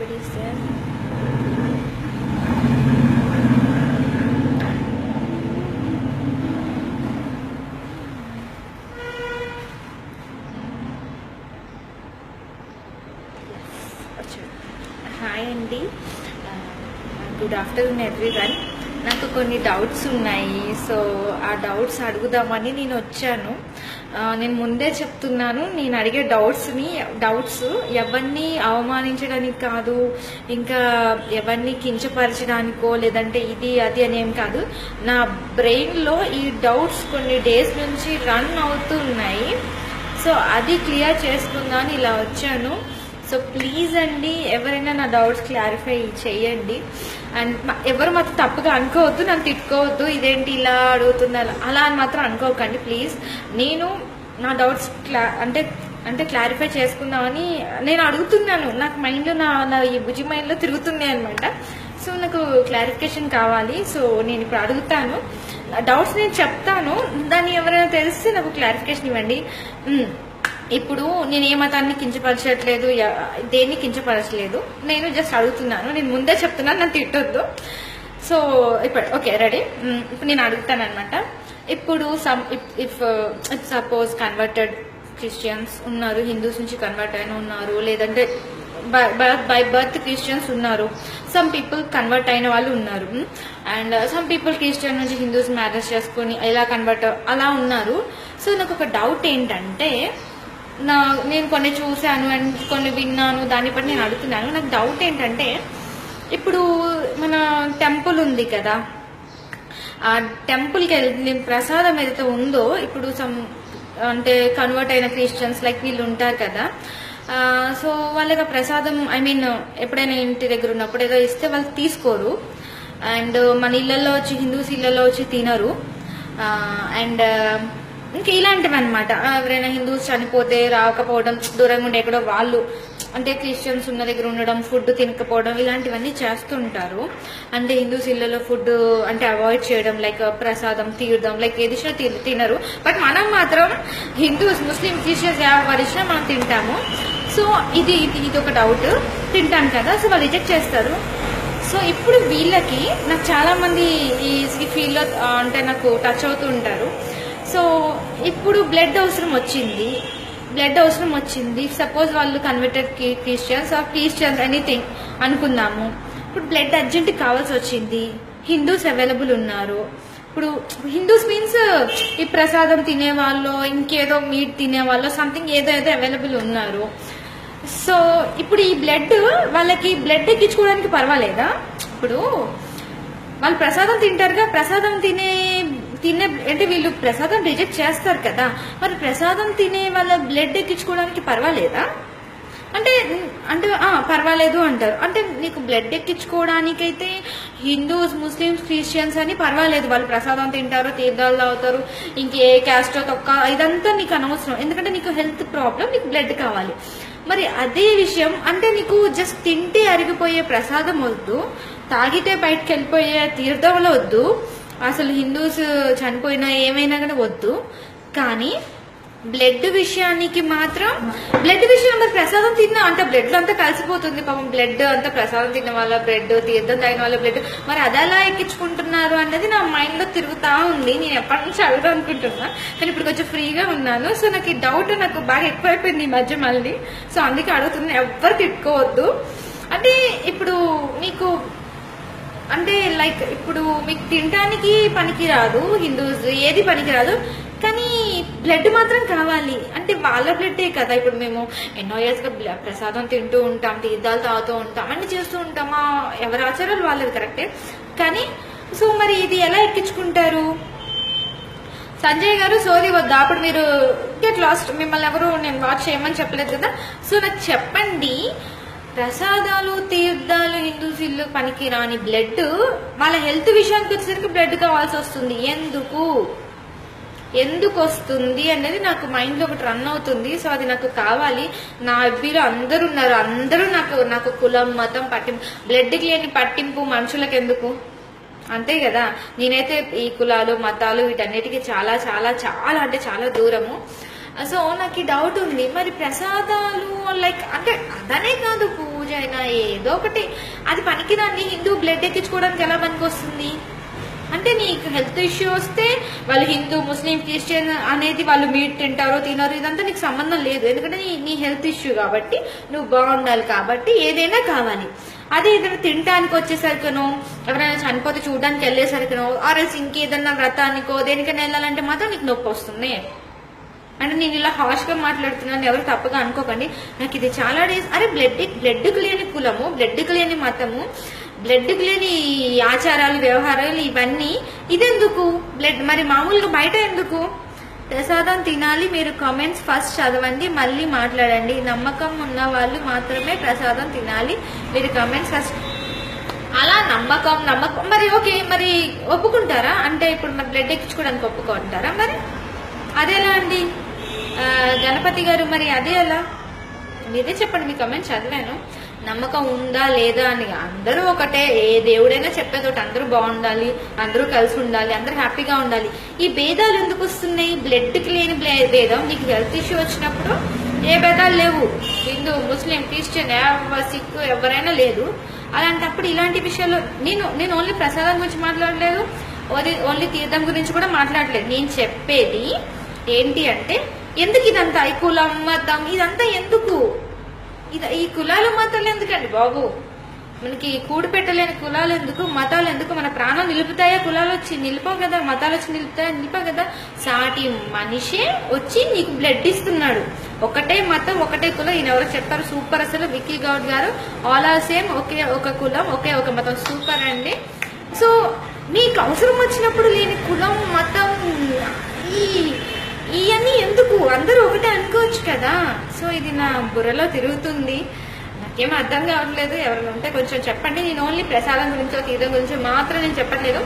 Nobody's there. Hi అండి, good afternoon everyone. నాకు కొన్ని డౌట్స్ ఉన్నాయి. సో ఆ డౌట్స్ అడుగుదామని నేను వచ్చాను. నేను ముందే చెప్తున్నాను, నేను అడిగే డౌట్స్ ఎవరిని అవమానించడానికి కాదు, ఇంకా ఎవరిని కించపరచడానికో లేదంటే ఇది అది అని ఏం కాదు. నా బ్రెయిన్లో ఈ డౌట్స్ కొన్ని డేస్ నుంచి రన్ అవుతున్నాయి. సో అది క్లియర్ చేసుకుందామని ఇలా వచ్చాను. సో ప్లీజ్ అండి, ఎవరైనా నా డౌట్స్ క్లారిఫై చేయండి. అండ్ ఎవరు మాత్రం తప్పుగా అనుకోవద్దు, నన్ను తిట్టుకోవద్దు, ఇదేంటి ఇలా అడుగుతున్నారు అలా అని మాత్రం అనుకోకండి ప్లీజ్. నేను నా డౌట్స్ అంటే క్లారిఫై చేసుకుందామని నేను అడుగుతున్నాను. నాకు మైండ్లో నా ఈ బుజ్జి మైండ్లో తిరుగుతుంది అనమాట. సో నాకు క్లారిఫికేషన్ కావాలి. సో నేను ఇప్పుడు అడుగుతాను, డౌట్స్ నేను చెప్తాను, దాన్ని ఎవరైనా తెలిస్తే నాకు క్లారిఫికేషన్ ఇవ్వండి. ఇప్పుడు నేను ఏ మతాన్ని కించపరచట్లేదు, దేన్ని కించపరచలేదు, నేను జస్ట్ అడుగుతున్నాను. నేను ముందే చెప్తున్నాను, నన్ను తిట్టొద్దు. సో ఇప్పుడు ఓకే రెడీ. ఇప్పుడు నేను అడుగుతాను అనమాట. ఇప్పుడు ఇఫ్ సపోజ్ కన్వర్టెడ్ క్రిస్టియన్స్ ఉన్నారు, హిందూస్ నుంచి కన్వర్ట్ అయిన ఉన్నారు, లేదంటే బై బర్త్ క్రిస్టియన్స్ ఉన్నారు, సమ్ పీపుల్ కన్వర్ట్ అయిన వాళ్ళు ఉన్నారు, అండ్ సమ్ పీపుల్ క్రిస్టియన్ నుంచి హిందూస్ మ్యారేజ్ చేసుకుని ఎలా కన్వర్ట్ అలా ఉన్నారు. సో నాకు ఒక డౌట్ ఏంటంటే, నేను కొన్ని చూశాను అండ్ కొన్ని విన్నాను, దాన్ని బట్టి నేను అడుగుతున్నాను. నాకు డౌట్ ఏంటంటే, ఇప్పుడు మన టెంపుల్ ఉంది కదా, ఆ టెంపుల్కి వెళ్ళి ప్రసాదం ఏదైతే ఉందో, ఇప్పుడు అంటే కన్వర్ట్ అయిన క్రిస్టియన్స్ లైక్ వీళ్ళు ఉంటారు కదా, సో వాళ్ళకి ప్రసాదం ఎప్పుడైనా ఇంటి దగ్గర ఉన్నప్పుడు ఏదో ఇస్తే వాళ్ళు తీసుకోరు. అండ్ మన ఇళ్లలో వచ్చి, హిందూస్ ఇళ్లలో వచ్చి తినరు. అండ్ ఇంకా ఇలాంటివి అనమాట. ఎవరైనా హిందూస్ చనిపోతే రాకపోవడం, దూరంగా ఉండే ఎక్కడో వాళ్ళు అంటే క్రిస్టియన్స్ ఉన్న దగ్గర ఉండడం, ఫుడ్ తినకపోవడం, ఇలాంటివన్నీ చేస్తుంటారు. అంటే హిందూస్ ఇళ్లలో ఫుడ్ అంటే అవాయిడ్ చేయడం, లైక్ ప్రసాదం తీర్థం లైక్ ఏది తినరు. బట్ మనం మాత్రం హిందూస్, ముస్లిం, క్రిస్టియన్స్ ఎవరిచ్చినా మనం తింటాము. సో ఇది ఒక డౌట్. తింటాను కదా, సో వాళ్ళు రిజెక్ట్ చేస్తారు. సో ఇప్పుడు వీళ్ళకి నాకు చాలా మంది ఈ ఫీల్డ్లో అంటే నాకు టచ్ అవుతూ ఉంటారు. సో ఇప్పుడు బ్లడ్ అవసరం వచ్చింది. సపోజ్ వాళ్ళు converted Christians or Christians anything అనుకుందాము. ఇప్పుడు బ్లడ్ అర్జెంట్ కావాల్సి వచ్చింది, హిందూస్ అవైలబుల్ ఉన్నారు. ఇప్పుడు హిందూస్ మీన్స్ ఈ ప్రసాదం తినేవాళ్ళు, ఇంకేదో మీట్ తినేవాళ్ళు, సంథింగ్ ఏదో అవైలబుల్ ఉన్నారు. సో ఇప్పుడు ఈ వాళ్ళకి బ్లడ్ ఎక్కించుకోవడానికి పర్వాలేదా? ఇప్పుడు వాళ్ళు ప్రసాదం తింటారుగా, ప్రసాదం తినే అంటే వీళ్ళు ప్రసాదం రిజెక్ట్ చేస్తారు కదా, మరి ప్రసాదం తినే వాళ్ళ బ్లడ్ ఎక్కించుకోవడానికి పర్వాలేదా? అంటే పర్వాలేదు అంటారు. అంటే నీకు బ్లడ్ ఎక్కించుకోవడానికైతే హిందూస్, ముస్లిమ్స్, క్రిస్టియన్స్ అని పర్వాలేదు, వాళ్ళు ప్రసాదం తింటారు, తీర్థాలు తాగుతారు, ఇంకే క్యాస్టో తొక్క ఇదంతా నీకు అనవసరం. ఎందుకంటే నీకు హెల్త్ ప్రాబ్లం, నీకు బ్లడ్ కావాలి. మరి అదే విషయం అంటే నీకు జస్ట్ తింటే అరిగిపోయే ప్రసాదం వద్దు, తాగితే బయటకు వెళ్ళిపోయే తీర్థంలో వద్దు, అసలు హిందూస్ చనిపోయినా ఏమైనా కానీ వద్దు. కానీ బ్లడ్ విషయానికి మాత్రం మరి ప్రసాదం తిన్నా అంటే బ్లడ్ అంతా కలిసిపోతుంది పాపం. బ్లడ్ అంతా ప్రసాదం తిన్న వాళ్ళ బ్లడ్, తీర్థం తాగిన వాళ్ళ బ్లడ్, మరి అది ఎలా ఎక్కించుకుంటున్నారు అనేది నా మైండ్ లో తిరుగుతా ఉంది. నేను ఎప్పటి నుంచి అడుగుదాం అనుకుంటున్నా, కానీ ఇప్పుడు కొంచెం ఫ్రీగా ఉన్నాను. సో నాకు ఈ డౌట్ నాకు బాగా ఎక్కువైపోయింది ఈ మధ్య మళ్ళీ. సో అందుకే అడుగుతున్నా, ఎవ్వరు తిట్టుకోవద్దు. అంటే ఇప్పుడు మీకు అంటే లైక్ ఇప్పుడు మీకు తినడానికి పనికి రాదు, హిందూస్ ఏది పనికి రాదు, కానీ బ్లడ్ మాత్రం కావాలి. అంటే వాళ్ళ బ్లడ్డే కదా. ఇప్పుడు మేము ఎన్నో ఇయర్స్గా ప్రసాదం తింటూ ఉంటాం, తీర్థాలు తాగుతూ ఉంటాం, అన్ని చేస్తూ ఉంటామా, ఎవరి ఆచారాలు వాళ్ళది కరెక్టే. కానీ సో మరి ఇది ఎలా ఎక్కించుకుంటారు? సంజయ్ గారు సోది వద్దా, అప్పుడు మీరు గెట్ లాస్ట్. మిమ్మల్ని ఎవరు నేను వాచ్ చేయమని చెప్పలేదు కదా. సో నాకు చెప్పండి, ప్రసాదాలు, తీర్థాలు, హిందూస్ ఇల్లు పనికి రాని బ్లడ్ వాళ్ళ హెల్త్ విషయానికి వచ్చేసరికి బ్లడ్ కావాల్సి వస్తుంది. ఎందుకు వస్తుంది అనేది నాకు మైండ్ లో ఒకటి రన్ అవుతుంది. సో అది నాకు కావాలి. నా అబ్బీలో అందరూ ఉన్నారు, అందరూ నాకు కులం, మతం పట్టింపు, బ్లడ్కి లేని పట్టింపు మనుషులకు ఎందుకు? అంతే కదా. నేనైతే ఈ కులాలు, మతాలు వీటన్నిటికీ చాలా చాలా చాలా అంటే చాలా దూరము. సో నాకు ఈ డౌట్ ఉంది, మరి ప్రసాదాలు లైక్ అంటే అదనే కాదు, పూజ పూజ అయినా ఏదో ఒకటి, అది పనికిరాని హిందూ బ్లడ్ ఎక్కించుకోవడానికి ఎలా పనికి వస్తుంది అంటే, నీకు హెల్త్ ఇష్యూ వస్తే వాళ్ళు హిందూ ముస్లిం క్రిస్టియన్ అనేది వాళ్ళు మీట్ తింటారో తినరు ఇదంతా నీకు సంబంధం లేదు. ఎందుకంటే నీ హెల్త్ ఇష్యూ కాబట్టి, నువ్వు బాగుండాలి కాబట్టి ఏదైనా కావాలి. అదే ఏదైనా తినడానికి వచ్చేసరికనో, ఎవరైనా చనిపోతే చూడడానికి వెళ్ళేసరికనో, ఆర్ఎల్స్ ఇంకేదన్నా వ్రతానికో దేనికైనా వెళ్ళాలంటే మాత్రం నీకు నొప్పి వస్తుంది. అంటే నేను ఇలా హార్ష్ గా మాట్లాడుతున్నాను, ఎవరు తప్పగా అనుకోకండి. నాకు ఇది చాలా డేస్, అరే బ్లడ్కి లేని కులము, బ్లడ్కి లేని మతము, బ్లడ్కి లేని ఆచారాలు వ్యవహారాలు ఇవన్నీ ఇదెందుకు బ్లడ్? మరి మామూలుగా బయట ఎందుకు? ప్రసాదం తినాలి. మీరు కామెంట్స్ ఫస్ట్ చదవండి, మళ్ళీ మాట్లాడండి. నమ్మకం ఉన్న వాళ్ళు మాత్రమే ప్రసాదం తినాలి. మీరు కామెంట్స్ ఫస్ట్. అలా నమ్మకం మరి ఓకే, మరి ఒప్పుకుంటారా? అంటే ఇప్పుడు మరి బ్లడ్ ఎక్కించుకోవడానికి ఒప్పుకుంటారా? మరి అదేలా అండి గణపతి గారు? మరి అదే ఎలా? మీరే చెప్పండి. మీ కమెంట్ చదివాను. నమ్మకం ఉందా లేదా అని. అందరూ ఒకటే, ఏ దేవుడైనా చెప్పేది ఒకటి, అందరూ బాగుండాలి, అందరూ కలిసి ఉండాలి, అందరూ హ్యాపీగా ఉండాలి. ఈ భేదాలు ఎందుకు వస్తున్నాయి? బ్లడ్కి లేని భేదం నీకు హెల్త్ ఇష్యూ వచ్చినప్పుడు ఏ భేదాలు లేవు. హిందూ ముస్లిం క్రిస్టియన్ సిక్ ఎవరైనా లేదు. అలాంటప్పుడు ఇలాంటి విషయాల్లో నేను ఓన్లీ ప్రసాదం గురించి మాట్లాడలేదు, ఓన్లీ తీర్థం గురించి కూడా మాట్లాడలేదు. నేను చెప్పేది ఏంటి అంటే, ఎందుకు ఇదంతా ఈ కులం మతం ఇదంతా ఎందుకు? ఈ కులాలు మతాలు ఎందుకండి బాబు? మనకి కూడి పెట్టలేని కులాలు ఎందుకు, మతాలు ఎందుకు? మన ప్రాణం నిలుపుతాయా కులాలు వచ్చి? నిలిపావు కదా. మతాలు వచ్చి నిలిపావు కదా. సాటి మనిషే వచ్చి నీకు బ్లడ్ ఇస్తున్నాడు. ఒకటే మతం ఒకటే కులం. ఈయన ఎవరు చెప్తారు? సూపర్ అసలు విక్కీ గౌడ్ గారు. ఆల్ ఆర్ సేమ్, ఒకే ఒక కులం ఒకే ఒక మతం. సూపర్ అండి. సో మీకు అవసరం వచ్చినప్పుడు లేని కులం మతం ఇవన్నీ ఎందుకు? అందరూ ఒకటే అనుకోవచ్చు కదా. సో ఇది నా బుర్రలో తిరుగుతుంది, నాకేం అర్థం కావట్లేదు. ఎవరైనా ఉంటే కొంచెం చెప్పండి. నేను ఓన్లీ ప్రసాదం గురించో తీర్థం గురించో మాత్రం నేను చెప్పట్లేదు,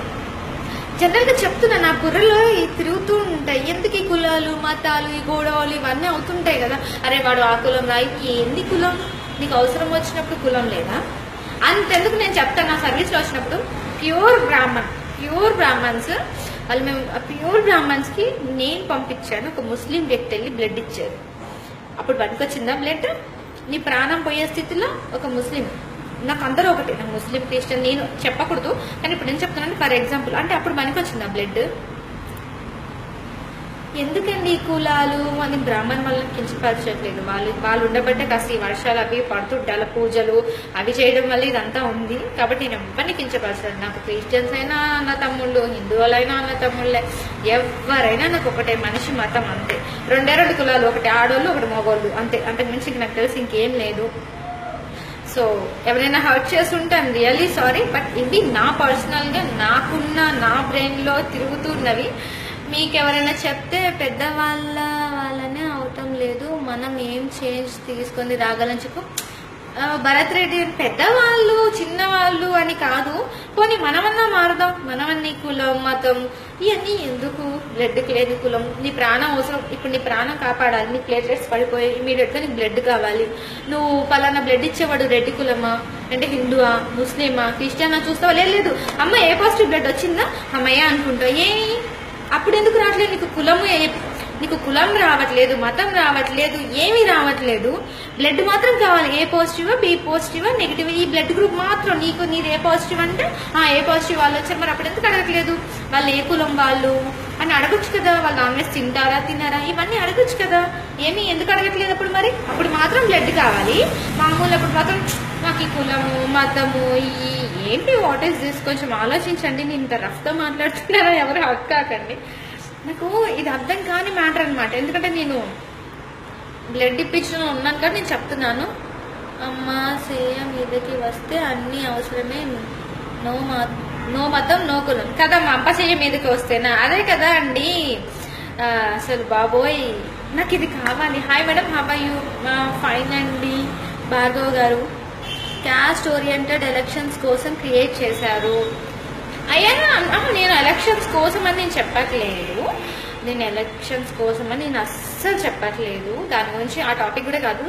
జనరల్ గా చెప్తున్నా. నా బుర్రలో తిరుగుతూ ఉంటాయి. ఎందుకు ఈ కులాలు మతాలు ఈ గొడవలు ఇవన్నీ అవుతుంటాయి కదా. అరే వాడు ఆ కులం రా, ఏంది కులం? నీకు అవసరం వచ్చినప్పుడు కులం లేదా? అంతెందుకు నేను చెప్తాను. నా సర్వీస్ లో వచ్చినప్పుడు ప్యూర్ బ్రాహ్మణ్స్ వాళ్ళు, మేము ప్యూర్ బ్రాహ్మణ్స్ కి నేను పంపించాను. ఒక ముస్లిం వ్యక్తి వెళ్ళి బ్లడ్ ఇచ్చారు. అప్పుడు పనికొచ్చిందా బ్లడ్? నీ ప్రాణం పోయే స్థితిలో ఒక ముస్లిం, నాకు అందరూ ఒకటే, నాకు ముస్లిం క్రిస్టియన్ నేను చెప్పకూడదు కానీ ఇప్పుడు నేను చెప్తున్నాను ఫర్ ఎగ్జాంపుల్. అంటే అప్పుడు పనికొచ్చిందా బ్లడ్? ఎందుకండి ఈ కులాలు అని బ్రాహ్మణ్ వాళ్ళని కించపరచట్లేదు. వాళ్ళు ఉండబట్టే కాస్త ఈ వర్షాలు అవి పడుతుంటాల పూజలు అవి చేయడం వల్ల ఇదంతా ఉంది కాబట్టి నేను ఎవరిని కించపరచలేదు. నాకు క్రిస్టియన్స్ అయినా అన్న తమ్ముళ్ళు, హిందువులైనా అన్న తమ్ముళ్ళే, ఎవరైనా నాకు ఒకటే మనిషి మతం అంతే. రెండు కులాలు, ఒకటి ఆడోళ్ళు ఒకటి మగోళ్ళు అంతే. అంతకు మించి నాకు తెలిసి ఇంకేం లేదు. సో ఎవరైనా హర్ట్ చేస్తుంటే ఐమ్ రియల్లీ సారీ. బట్ ఇవి నా పర్సనల్ గా నాకున్న నా బ్రెయిన్ లో తిరుగుతున్నవి. మీకు ఎవరైనా చెప్తే వాళ్ళనే అవటం లేదు, మనం ఏం చేంజ్ తీసుకొని రాగలని చెప్పు. భరత్ రెడ్డి పెద్దవాళ్ళు చిన్నవాళ్ళు అని కాదు, పోనీ మనమన్నా మారదాం. మనమన్నీ కులం మతం ఇవన్నీ ఎందుకు? బ్లడ్కి లేదు కులం. నీ ప్రాణం అవసరం. ఇప్పుడు నీ ప్రాణం కాపాడాలి, నీ ప్లేట్లెట్స్ పడిపోయి ఇమీడియట్ గా నీకు బ్లడ్ కావాలి. నువ్వు పలానా బ్లడ్ ఇచ్చేవాడు రెడ్డి కులమా అంటే హిందువా ముస్లిమా క్రిస్టియనా చూస్తావా? లేదు అమ్మ ఏ పాజిటివ్ బ్లడ్ వచ్చిందా అమ్మయ్య అనుకుంటా. అప్పుడు ఎందుకు రావట్లేదు? నీకు కులం రావట్లేదు, మతం రావట్లేదు, ఏమీ రావట్లేదు. బ్లడ్ మాత్రం కావాలి. ఏ పాజిటివా బి పాజిటివా నెగిటివ్ ఈ బ్లడ్ గ్రూప్ మాత్రం నీది ఏ పాజిటివ్ అంటే ఏ పాజిటివ్ వాళ్ళు వచ్చారు. మరి అప్పుడు ఎందుకు అడగట్లేదు? వాళ్ళు ఏ కులం వాళ్ళు అని అడగొచ్చు కదా. వాళ్ళు నాన్ వెజ్ తినారా ఇవన్నీ అడగొచ్చు కదా. ఎందుకు అడగట్లేదు అప్పుడు? మరి అప్పుడు మాత్రం బ్లడ్ కావాలి. మామూలు అప్పుడు మాత్రం నాకు ఈ కులము మతము ఏంటి వాట్ ఈస్ దిస్? కొంచెం ఆలోచించండి. నేను ఇంత రఫ్గా మాట్లాడుతున్నారా? ఎవరు హక్ కాకండి. నాకు ఇది అర్థం కాని మ్యాటర్ అనమాట. ఎందుకంటే నేను బ్లడ్ ఇప్పించిన ఉన్నాను కానీ నేను చెప్తున్నాను. అమ్మ సేయ మీదకి వస్తే అన్ని అవసరమే, నో మతం నో కులం కదా. మా అమ్మ సేయ మీదకి వస్తేనా? అదే కదా అండి. అసలు బాబోయ్ నాకు ఇది కావాలి. Hi madam, how are you? Fine అండి. భార్గవ్ గారు క్యాస్ట్ ఓరియంటెడ్ ఎలక్షన్స్ కోసం క్రియేట్ చేశారు. నేను ఎలక్షన్స్ కోసం అని నేను చెప్పట్లేదు. నేను అస్సలు చెప్పట్లేదు. దాని గురించి ఆ టాపిక్ కూడా కాదు.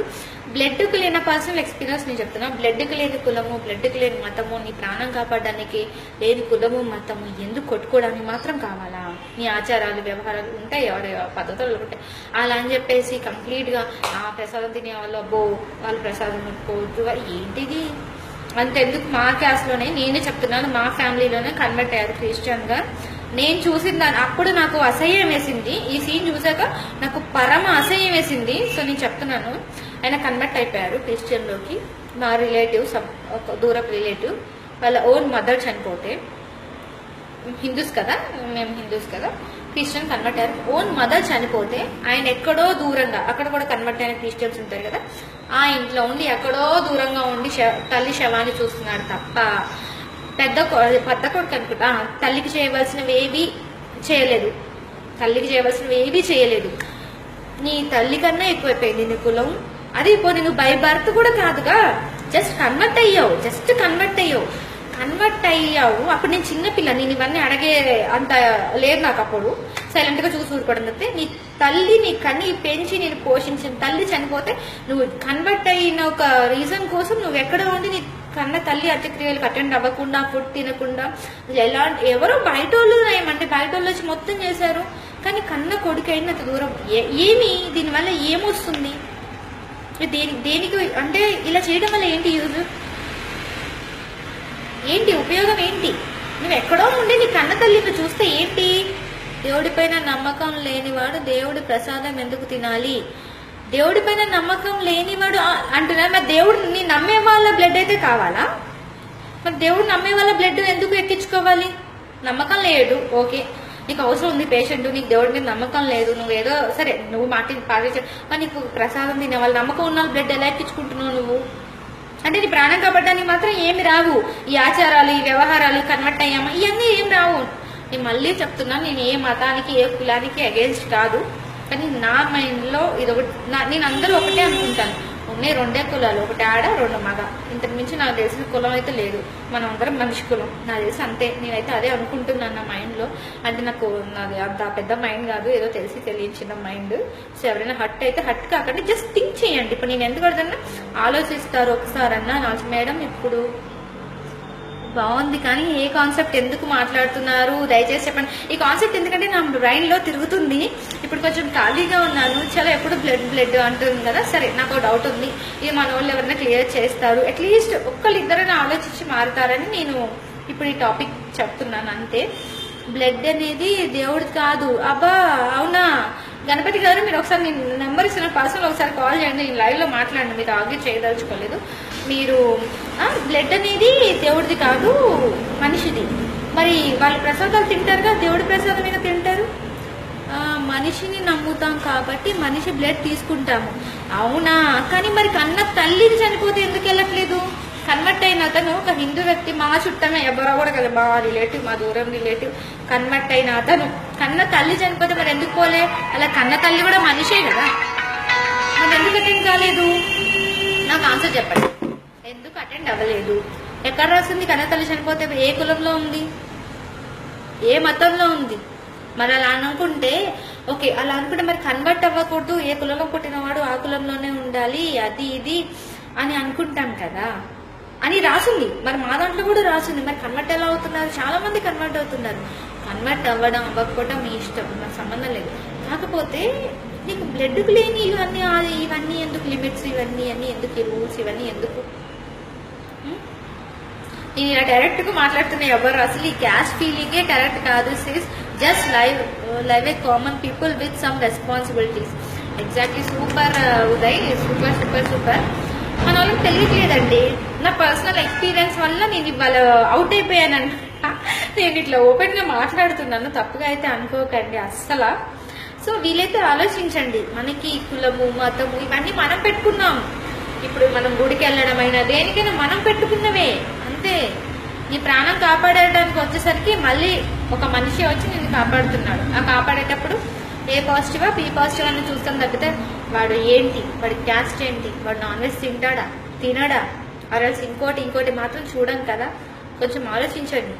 బ్లడ్కి లేని పర్సనల్ ఎక్స్పీరియన్స్ నేను చెప్తున్నా. బ్లడ్కి లేని కులము, బ్లడ్కి లేని మతము, నీ ప్రాణం కాపాడడానికి లేని కులము మతము ఎందుకు కొట్టుకోవడానికి మాత్రం కావాలా? నీ ఆచారాలు వ్యవహారాలు ఉంటాయి, ఎవరి పద్ధతులు ఉంటాయి. అలా అని చెప్పేసి కంప్లీట్గా ఆ ప్రసాదం తినే వాళ్ళు అబ్బో వాళ్ళు ప్రసాదం ముట్టుకోవద్దు ఏంటిది అంతెందుకు. మా క్యాస్ట్లోనే నేనే చెప్తున్నాను, మా ఫ్యామిలీలోనే కన్వర్ట్ అయ్యారు క్రిస్టియన్గా. నేను చూసిన దాన్ని అప్పుడు నాకు అసహ్యం వేసింది, ఈ సీన్ చూసాక నాకు పరమ అసహ్యం వేసింది. సో నేను చెప్తున్నాను, ఆయన కన్వర్ట్ అయిపోయారు క్రిస్టియన్లోకి. మా రిలేటివ్ ఒక దూరపు రిలేటివ్ వాళ్ళ ఓన్ మదర్ చనిపోతే, హిందూస్ కదా మేము హిందూస్ కదా, క్రిస్టియన్ కన్వర్ట్ అయ్యారు. ఓన్ మదర్ చనిపోతే ఆయన ఎక్కడో దూరంగా, అక్కడ కూడా కన్వర్ట్ అయిన క్రిస్టియన్స్ ఉంటారు కదా, ఆ ఇంట్లో ఉండి ఎక్కడో దూరంగా ఉండి తల్లి శవాన్ని చూస్తున్నాడు తప్ప పెద్ద కొడుకు అనుకుంటా తల్లికి చేయవలసినవి ఏవి చేయలేదు. తల్లికి చేయవలసినవి ఏవి చేయలేదు. నీ తల్లి కన్నా ఎక్కువైపోయింది నీ కులం. అది ఇప్పుడు నువ్వు బై బర్త్ కూడా కాదుగా, జస్ట్ కన్వర్ట్ అయ్యావు. అప్పుడు నేను చిన్నపిల్ల, నేను ఇవన్నీ అడిగే అంత లేదు నాకు. అప్పుడు సైలెంట్ గా చూసి ఊరుకోవడం తప్పితే, నీ తల్లి నీ కన్ని పెంచి నేను పోషించిన తల్లి చనిపోతే నువ్వు కన్వర్ట్ అయిన ఒక రీజన్ కోసం నువ్వు ఎక్కడ ఉండి నీ కన్న తల్లి అంత్యక్రియలకు అటెండ్ అవ్వకుండా, ఫుడ్ తినకుండా, ఎవరో బయట వాళ్ళు ఏమంటే బయట వాళ్ళు వచ్చి మొత్తం చేశారు. కానీ కన్న కొడుకు అయినంత దూరం ఏమి, దీనివల్ల ఏమొస్తుంది, దేనికి అంటే ఇలా చేయడం వల్ల ఏంటి యూజ్, ఏంటి ఉపయోగం ఏంటి? నువ్వు ఎక్కడో ఉండి నీ కన్న తల్లిని చూస్తే ఏంటి? దేవుడిపైన నమ్మకం లేనివాడు దేవుడి ప్రసాదం ఎందుకు తినాలి? దేవుడిపైన నమ్మకం లేనివాడు అంటున్నా, మరి దేవుడు నీ నమ్మే వాళ్ళ బ్లడ్ అయితే కావాలా? మరి దేవుడు నమ్మే వాళ్ళ బ్లడ్ ఎందుకు ఎక్కించుకోవాలి? నమ్మకం లేదు, ఓకే, నీకు అవసరం ఉంది పేషెంట్, నీకు దేవుడి మీద నమ్మకం లేదు, నువ్వేదో సరే నువ్వు పాటించు, మరి నీకు ప్రసాదం తినే వాళ్ళు నమ్మకం ఉన్న బ్లడ్ ఎలా ఎక్కించుకుంటున్నావు నువ్వు? అంటే నీ ప్రాణం కాపాడడానికి మాత్రం ఏమి రావు ఈ ఆచారాలు, ఈ వ్యవహారాలు, కన్వర్ట్ అయ్యామా, ఇవన్నీ ఏం రావు. నేను మళ్ళీ చెప్తున్నా, నేను ఏ మతానికి ఏ కులానికి అగేన్స్ట్ కాదు. కానీ నా మైండ్లో ఇది ఒకటి, నేను అందరూ ఒకటే అనుకుంటాను. ఉన్నాయి రెండే కులాలు, ఒకటి ఆడ రెండు మగ, ఇంతకు మించి నాకు తెలిసిన కులం అయితే లేదు. మనం అందరం మనిషి కులం, నాకు తెలిసి అంతే. నేనైతే అదే అనుకుంటున్నాను నా మైండ్లో. అంటే నాది అంత పెద్ద మైండ్ కాదు, ఏదో తెలిసి తెలియచిన మైండ్. సో ఎవరైనా హట్ అయితే హట్ కాకండి, జస్ట్ థింక్ చేయండి. ఇప్పుడు నేను ఎందుకు అడుగుతున్నా, ఆలోచిస్తారు ఒకసారన్నా. నాకు మేడం ఇప్పుడు బాగుంది కానీ ఏ కాన్సెప్ట్ ఎందుకు మాట్లాడుతున్నారు దయచేసి చెప్పండి. ఈ కాన్సెప్ట్ ఎందుకంటే నా బ్రెయిన్ లో తిరుగుతుంది. ఇప్పుడు కొంచెం ఖాళీగా ఉన్నాను, చాలా ఎప్పుడు బ్లడ్ అంటుంది కదా, సరే నాకు డౌట్ ఉంది, ఇది మన వాళ్ళు ఎవరైనా క్లియర్ చేస్తారు, అట్లీస్ట్ ఒక్కళ్ళిద్దరైనా ఆలోచించి మారుతారని నేను ఇప్పుడు ఈ టాపిక్ చెప్తున్నాను అంతే. బ్లడ్ అనేది దేవుడిది కాదు. అబ్బా అవునా గణపతి గారు, మీరు ఒకసారి నేను నెంబర్ ఇస్తున్న పర్సనల్ ఒకసారి కాల్ చేయండి, నేను లైవ్ లో మాట్లాడండి, మీరు ఆర్గ్యూ చేయదలుచుకోలేదు. మీరు బ్లడ్ అనేది దేవుడిది కాదు మనిషిది. మరి వాళ్ళు ప్రసాదాలు తింటారుగా, దేవుడి ప్రసాదం మీద తింటారు. మనిషిని నమ్ముతాం కాబట్టి మనిషి బ్లడ్ తీసుకుంటాము, అవునా? కానీ మరి కన్న తల్లిని చనిపోతే ఎందుకు వెళ్ళట్లేదు? కన్వర్ట్ అయిన అతను ఒక హిందూ వ్యక్తి, మా చుట్టమే, ఎవరో కూడా కదా, మా రిలేటివ్, మా దూరం రిలేటివ్, కన్వర్ట్ అయిన అతను కన్న తల్లి చనిపోతే మరి ఎందుకు పోలే? అలా కన్న తల్లి కూడా మనిషే కదా, మరి ఎందుకు అటెండ్ కాలేదు? నాకు ఆన్సర్ చెప్పండి, ఎందుకు అటెండ్ అవ్వలేదు? ఎక్కడ రాసింది కన్న తల్లి చనిపోతే? ఏ కులంలో ఉంది, ఏ మతంలో ఉంది? మరి అలా అనుకుంటే ఓకే, అలా అనుకుంటే మరి కన్వర్ట్ అవ్వకూడదు, ఏ కులంలో పుట్టినవాడు ఆ కులంలోనే ఉండాలి, అది ఇది అని అనుకుంటాం కదా అని రాసింది. మరి మా దాంట్లో కూడా రాసింది. మరి కన్వర్ట్ ఎలా అవుతున్నారు? చాలా మంది కన్వర్ట్ అవుతున్నారు. కన్వర్ట్ అవ్వడం అవ్వకపోవడం మీ ఇష్టం, నాకు సంబంధం లేదు. కాకపోతే నీకు బ్లడ్కు లేని ఇవన్నీ ఎందుకు లిమిట్స్, ఇవన్నీ ఎందుకు రూల్స్, ఇవన్నీ ఎందుకు? నేను ఇలా డైరెక్ట్ గా మాట్లాడుతున్నా, ఎవరు అసలు ఈ క్యాస్ట్ ఫీలింగే కరెక్ట్ కాదు. Just live a common people with some responsibilities. Exactly, super Uday, super super super. మన వాళ్ళకి తెలియట్లేదండి. నా పర్సనల్ ఎక్స్పీరియన్స్ వల్ల నేను ఇవాళ అవుట్ అయిపోయాను. నేను ఇట్లా ఓపెన్ గా మాట్లాడుతున్నాను, తప్పుగా అయితే అనుకోకండి అస్సలు. సో వీలైతే ఆలోచించండి, మనకి కులము మతము ఇవన్నీ మనం పెట్టుకున్నాం. ఇప్పుడు మనం గుడికి వెళ్ళడం అయినా దేనికైనా మనం పెట్టుకున్నవే అంతే. నీ ప్రాణం కాపాడేయడానికి వచ్చేసరికి మళ్ళీ ఒక మనిషి వచ్చి నిన్ను కాపాడుతున్నాడు. ఆ కాపాడేటప్పుడు ఏ పాజిటివా బి పాజిటివ్ అని చూస్తాం తప్పితే వాడు ఏంటి, వాడి క్యాస్ట్ ఏంటి, వాడు నాన్ వెజ్ తినడా అరల్స్ ఇంకోటి మాత్రం చూడం కదా. కొంచెం ఆలోచించండి.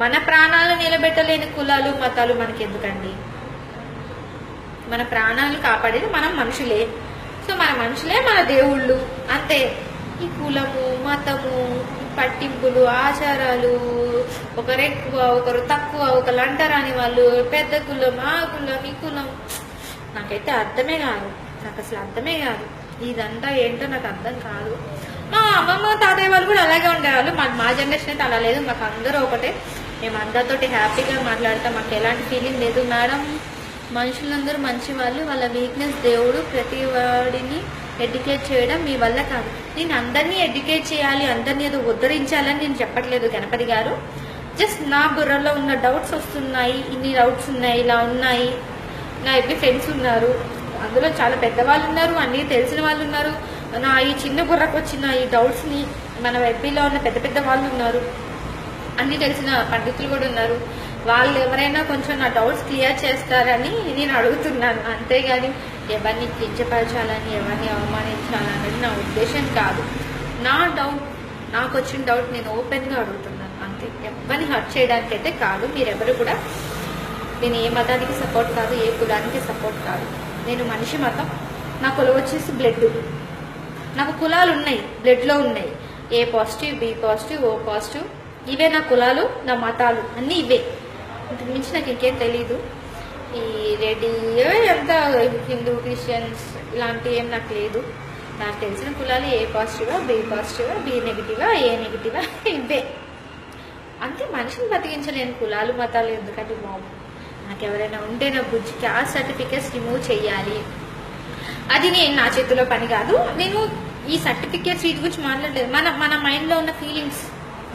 మన ప్రాణాలు నిలబెట్టలేని కులాలు మతాలు మనకి ఎందుకండి? మన ప్రాణాలు కాపాడేది మనం మనుషులే. సో మన మనుషులే మన దేవుళ్ళు అంతే. ఈ కులము మతము పట్టింపులు, ఆచారాలు, ఒకరు ఎక్కువ ఒకరు తక్కువ, ఒకరు అంటారని వాళ్ళు, పెద్ద కులం, ఆ కులం, ఈ కులం, నాకైతే అర్థమే కాదు. నాకు అసలు అర్థమే కాదు. ఇదంతా ఏంటో నాకు అర్థం కాదు. మా అమ్మమ్మ తాతయ్య వాళ్ళు కూడా అలాగే ఉండేవాళ్ళు. మా జనరేషన్ అయితే అలా లేదు. మాకు అందరూ ఒకటే. మేము అందరితోటి హ్యాపీగా మాట్లాడతాం. మాకు ఎలాంటి ఫీలింగ్ లేదు. మేడం, మనుషులందరూ మంచి వాళ్ళు. వాళ్ళ వీక్నెస్ దేవుడు ప్రతి వాడిని ఎడ్యుకేట్ చేయడం మీ వల్ల కాదు. నేను అందరినీ ఎడ్యుకేట్ చేయాలి, అందరినీ ఏదో ఉద్ధరించాలని నేను చెప్పట్లేదు గణపతి గారు. జస్ట్ నా బుర్రలో ఉన్న డౌట్స్ వస్తున్నాయి. ఇన్ని డౌట్స్ ఉన్నాయి, ఇలా ఉన్నాయి. నా ఎవ్రీ ఫ్రెండ్స్ ఉన్నారు, అందులో చాలా పెద్దవాళ్ళు ఉన్నారు, అన్నీ తెలిసిన వాళ్ళు ఉన్నారు. నా ఈ చిన్న బుర్రకు వచ్చిన ఈ డౌట్స్ని మన ఎఫ్బీలో ఉన్న పెద్ద పెద్ద వాళ్ళు ఉన్నారు, అన్నీ తెలిసిన పండితులు కూడా ఉన్నారు. వాళ్ళు ఎవరైనా కొంచెం నా డౌట్స్ క్లియర్ చేస్తారని నేను అడుగుతున్నాను. అంతేగాని ఎవరిని కించపరచాలని, ఎవరిని అవమానించాలనేది నా ఉద్దేశం కాదు. నా డౌట్, నాకు వచ్చిన డౌట్ నేను ఓపెన్గా అడుగుతున్నాను అంతే. ఎవరిని హర్ట్ చేయడానికి అయితే కాదు. మీరెవరు కూడా, నేను ఏ మతానికి సపోర్ట్ కాదు, ఏ కులానికి సపోర్ట్ కాదు. నేను మనిషి మతం. నా కులం వచ్చేసి బ్లడ్. నాకు కులాలు ఉన్నాయి, బ్లడ్లో ఉన్నాయి. A positive, B positive, O positive, ఇవే నా కులాలు, నా మతాలు అన్నీ ఇవే. ఇంతకు మించి నాకు ఇంకేం తెలీదు. ఈ రెడ్డి ఎంత హిందూ, క్రిస్టియన్స్ ఇలాంటి ఏం నాకు లేదు. నాకు తెలిసిన కులాలు ఏ పాజిటివా, బి పాజిటివా, బి నెగిటివా, ఏ నెగిటివా, ఇవే అంతే. మనిషిని బతికించలేని కులాలు, మతాలు ఎందుకంటే బాబు. నాకు ఎవరైనా ఉంటే నా బుజ్జి క్యాస్ట్ సర్టిఫికేట్స్ రిమూవ్ చేయాలి. అది నేను నా చేతిలో పని కాదు. నేను ఈ సర్టిఫికేట్స్ వీటి గురించి మాట్లాడలేదు. మన మైండ్లో ఉన్న ఫీలింగ్స్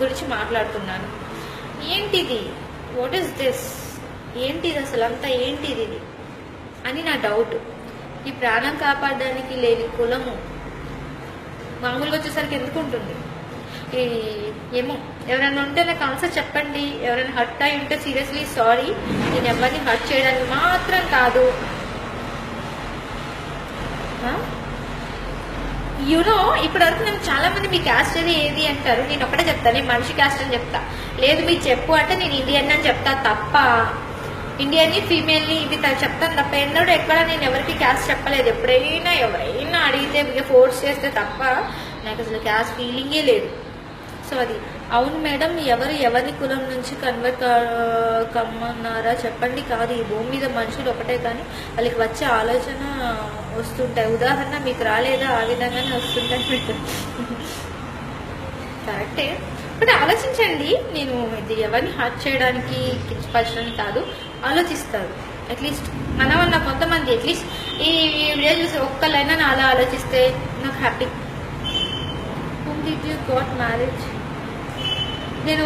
గురించి మాట్లాడుతున్నాను. ఏంటిది, వాట్ ఈస్ దిస్, ఏంటిది అసలు అంతా ఏంటిది ఇది అని నా డౌట్. ఈ ప్రాణం కాపాడడానికి లేని కులము మామూలుగా వచ్చేసరికి ఎందుకు ఉంటుంది? ఏమో, ఎవరైనా ఉంటే నాకు ఆన్సర్ చెప్పండి. ఎవరైనా హర్ట్ అయి ఉంటే సీరియస్లీ సారీ. నేను ఎవరిని హర్ట్ చేయడానికి మాత్రం కాదు. యూనో, ఇప్పటివరకు నేను చాలా మంది మీ క్యాస్ట్ అది ఏది అంటారు. నేను ఒకటే చెప్తాను, నేను మనిషి క్యాస్ట్ అని చెప్తా. లేదు మీరు చెప్పు అంటే నేను ఇండియన్ అని చెప్తా తప్ప, ఇండియన్ని, ఫీమేల్ని ఇది చెప్తాను తప్ప ఎన్నడూ ఎక్కడ నేను ఎవరికి క్యాస్ట్ చెప్పలేదు. ఎవరైనా అడిగితే ఫోర్స్ చేస్తే తప్ప నాకు అసలు క్యాస్ట్ ఫీలింగే లేదు. సో అది అవును మేడం, ఎవరి కులం నుంచి కన్వర్ట్ కమ్మన్నారా చెప్పండి. కాదు, ఈ భూమి మీద మనుషులు ఒకటే, కానీ వాళ్ళకి వచ్చే ఆలోచన వస్తుంటాయి. ఉదాహరణ మీకు రాలేదా, ఆ విధంగానే వస్తుంటాయి. కరెక్టే, బట్ ఆలోచించండి. నేను ఇది ఎవరిని హర్ట్ చేయడానికి, కించపరచడానికి కాదు, ఆలోచిస్తారు. అట్లీస్ట్ మనమన్న కొంతమంది అట్లీస్ట్ ఈ వీడియో చూసి ఒక్కళ్ళైనా నా అలా ఆలోచిస్తే నాకు happy. Whom did you got marriage? నేను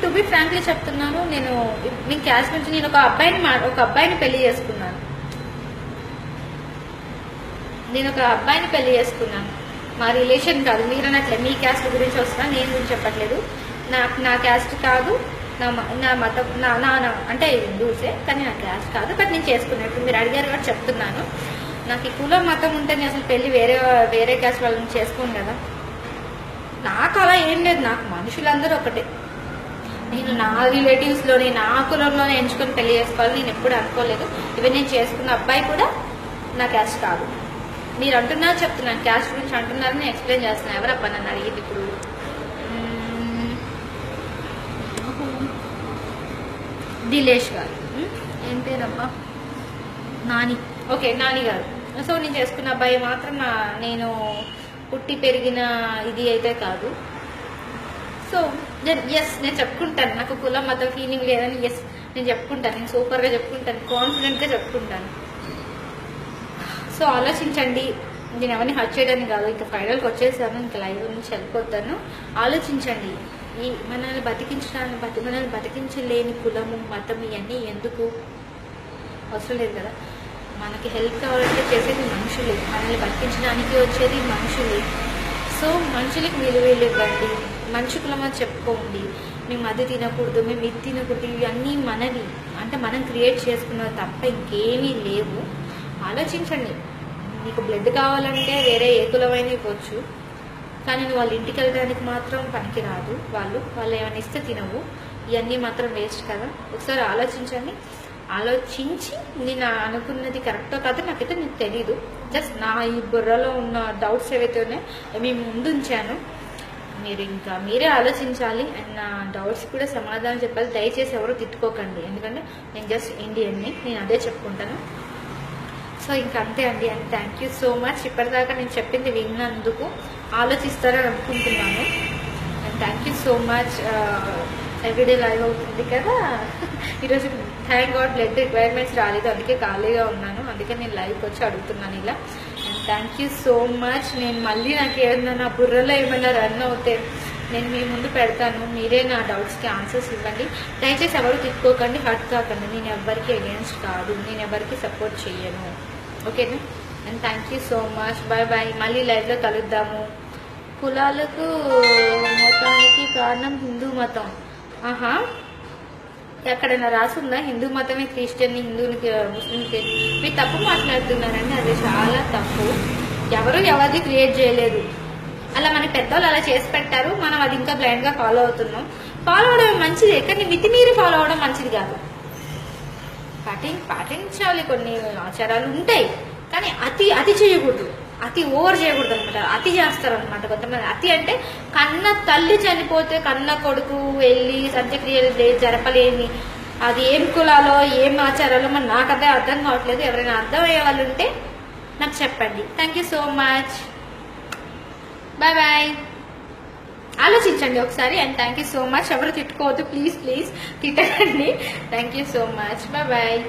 టు బి ఫ్రాంక్లీ చెప్తున్నాను, నేను క్యాస్ట్ నుంచి నేను ఒక అబ్బాయిని పెళ్లి చేసుకున్నాను. మా రిలేషన్ కాదు. మీరు అన్నట్లే మీ క్యాస్ట్ గురించి వస్తున్నా, నేను గురించి చెప్పట్లేదు. నా క్యాస్ట్ కాదు, నా మతం, నా అంటే హిందూసే, కానీ నా క్యాస్ట్ కాదు. బట్ నేను చేసుకున్నట్టు మీరు అడిగారు కాబట్టి చెప్తున్నాను. నాకు ఈ కులం మతం ఉంటే నేను అసలు పెళ్లి వేరే క్యాస్ట్ వాళ్ళని చేసుకోను కదా. నాకు అలా ఏం లేదు. నాకు మనుషులందరూ ఒకటే. నేను నా రిలేటివ్స్లోనే, నా కులంలోనే ఎంచుకొని పెళ్లి చేసుకోవాలని నేను ఎప్పుడు అనుకోలేదు. ఈవెన్ నేను చేసుకున్న అబ్బాయి కూడా నా క్యాస్ట్ కాదు. మీరు అంటున్నారు, చెప్తున్నాను, క్యాస్ట్ గురించి అంటున్నారని నేను ఎక్స్ప్లెయిన్ చేస్తున్నాను. ఎవరబ్బా నన్ను అడిగింది ఇప్పుడు? దిలేష్ గారు. ఏం పేరబ్బా? నాని. ఓకే, నాని గారు. సో నేను చేసుకున్న అబ్బాయి మాత్రం నేను పుట్టి పెరిగిన ఇది అయితే కాదు. సో నేను చెప్పుకుంటాను, నాకు కులం మతం ఫీలింగ్ లేదని నేను చెప్పుకుంటాను. నేను సూపర్గా చెప్పుకుంటాను, కాన్ఫిడెంట్గా చెప్పుకుంటాను. సో ఆలోచించండి. నేను ఎవరిని హర్ట్ చేయడానికి కాదు. ఇంకా ఫైనల్కి వచ్చేసాను, ఇంకా లైవ్ నుంచి వెళ్ళిపోతాను. ఆలోచించండి. మనల్ని బతికించలేని కులము, మతం ఇవన్నీ ఎందుకు అవసరం లేదు కదా. మనకి హెల్ప్ కావాలంటే చేసేది మనుషులే, మనల్ని బతికించడానికి వచ్చేది మనుషులే. సో మనుషులకి విలువ ఇవ్వండి, మనిషి కులమని చెప్పుకోండి. మేము అది తినకూడదు, మేము ఇది తినకూడదు, ఇవన్నీ మనవి, అంటే మనం క్రియేట్ చేసుకున్నది తప్ప ఇంకేమీ లేవు. ఆలోచించండి. నీకు బ్లడ్ కావాలంటే వేరే ఏ కులమైనా ఇవ్వచ్చు, కానీ నువ్వు వాళ్ళ ఇంటికి వెళ్ళడానికి మాత్రం పనికి రాదు. వాళ్ళు ఏమైనా ఇస్తే తినవు. ఇవన్నీ మాత్రం వేస్ట్ కదా. ఒకసారి ఆలోచించండి. ఆలోచించి నేను అనుకున్నది కరెక్టో కాదో నాకైతే నీకు తెలీదు. జస్ట్ నా ఈ బుర్రలో ఉన్న డౌట్స్ ఏవైతే ఉన్నాయో అవి ముందు ఉంచాను. మీరు ఇంకా మీరే ఆలోచించాలి అండ్ నా డౌట్స్ కూడా సమాధానం చెప్పాలి. దయచేసి ఎవరు తిట్టుకోకండి, ఎందుకంటే నేను జస్ట్ ఇండియన్ని, నేను అదే చెప్పుకుంటాను. సో ఇంకా అంతే అండి. And thank you so much. ఇప్పటిదాకా నేను చెప్పింది విన్నందుకు ఆలోచిస్తారని అనుకుంటున్నాను. And thank you so much. Everyday live అవుతుంది కదా ఈరోజు. థ్యాంక్ గాడ్ బ్లడ్ రిక్వైర్మెంట్స్ రాలేదు, అందుకే ఖాళీగా ఉన్నాను, అందుకే నేను లైవ్కి వచ్చి అడుగుతున్నాను ఇలా. And thank you so much. నేను మళ్ళీ నాకు ఏమన్నా నా బుర్రలో ఏమైనా రన్ అవుతే నేను మీ ముందు పెడతాను. మీరే నా డౌట్స్కి ఆన్సర్స్ ఇవ్వండి. దయచేసి ఎవరు తిట్టుకోకండి, హర్ట్ కాకండి. నేను ఎవరికి అగేన్స్ట్ కాదు, నేను ఎవరికి సపోర్ట్ చేయను. ఓకేనా? And thank you so much. Bye bye. మళ్ళీ లైవ్లో కలుద్దాము. కులాలకు మొత్తానికి కారణం హిందూ మతం. ఆహా, ఎక్కడైనా రాసుందా హిందూ మతమే క్రిస్టియన్ని హిందువులకి ముస్లింకి? మీరు తప్పు మాట్లాడుతున్నారండి, అది చాలా తప్పు. ఎవరు ఎవరిది క్రియేట్ చేయలేదు. అలా మన పెద్దవాళ్ళు అలా చేసి పెట్టారు, మనం అది ఇంకా బ్లైండ్గా ఫాలో అవుతున్నాం. ఫాలో అవడం మంచిదే, కానీ మితిమీరి ఫాలో అవడం మంచిది కాదు. పాటించాలి, కొన్ని ఆచారాలు ఉంటాయి, కానీ అతి చేయకూడదు, అతి ఓవర్ చేయకూడదు అనమాట. అతి చేస్తారు అనమాట కొంతమంది. అతి అంటే కన్న తల్లి చనిపోతే కన్న కొడుకు వెళ్ళి అంత్యక్రియలు జరపలేని, అది ఏం కులాలో ఏం ఆచారాలో మరి నాకు అదే అర్థం కావట్లేదు. ఎవరైనా అర్థం అయ్యే వాళ్ళు ఉంటే నాకు చెప్పండి. Thank you so much. Bye bye. ఆలోచించండి ఒకసారి. And thank you so much. ఎవరు తిట్టుకోవద్దు ప్లీజ్, తిట్టకండి. Thank you so much. Bye bye.